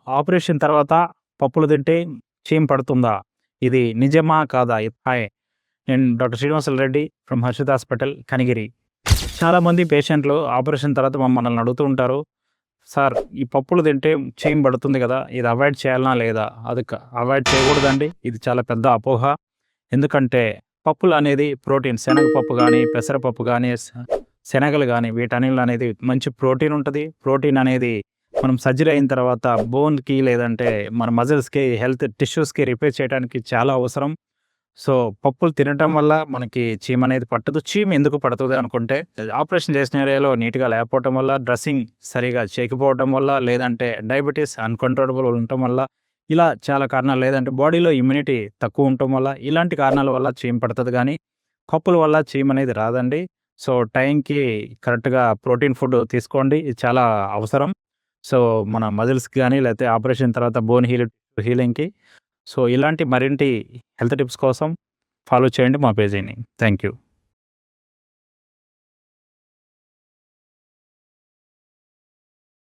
Operation తర్వాత పప్పులు తింటే చీమ పడుతుందా? ఇది నిజమా? కాదా? హాయ్. నేను doctor Srinivasulu Reddy from Harshith hospital, Kanigiri. చాలామంది పేషెంట్లు ఆపరేషన్ తర్వాత మనల్ని అడుగుతూ ఉంటారు. సార్, ఈ పప్పులు తింటే చీమ పడుతుంది కదా! ఇది అవాయిడ్ చేయాలనా లేదా? అది అవాయిడ్ చేయకూడదండి. ఇది చాలా పెద్ద అపోహ. ఎందుకంటే పప్పులు అనేది ప్రోటీన్. శనగపప్పు గానీ, పెసరపప్పు గానీ, శనగలు గానీ వీటన్నిటిలో అనేది మంచి ప్రోటీన్ ఉంటది. ప్రోటీన్ అనేది మనం సర్జరీ అయిన తర్వాత బోన్‌కి లేదంటే మన మజిల్స్‌కి, హెల్త్ టిష్యూస్‌కి రిపేర్ చేయడానికి చాలా అవసరం. సో, పప్పులు తినటం వల్ల మనకి చీమ అనేది పట్టదు. చీమ ఎందుకు పడుతది అనుకుంటే, ఆపరేషన్ చేసిన ఏరియాలో నీట్‌గా లేకపోవటం వల్ల, డ్రెస్సింగ్ సరిగ్గా చేయకపోవటం వల్ల, లేదంటే డయాబెటిస్ అన్‌కంట్రోలబుల్ ఉండటం వల్ల, ఇలా చాలా కారణాలు. లేదంటే బాడీలో ఇమ్యూనిటీ తక్కువ ఉండటం వల్ల, ఇలాంటి కారణాల వల్ల చీమ పడతది గానీ, పప్పుల వల్ల చీమ అనేది రాదండి. సో, టైంకి కరెక్ట్‌గా ప్రోటీన్ ఫుడ్ తీసుకోండి. ఇది చాలా అవసరం. సో, మన మజిల్స్‌కి గానీ, లేతే ఆపరేషన్ తర్వాత బోన్ హీలింగ్‌కి. సో, ఇలాంటి మరింటి హెల్త్ టిప్స్ కోసం ఫాలో చేయండి మా పేజీని. Thank you.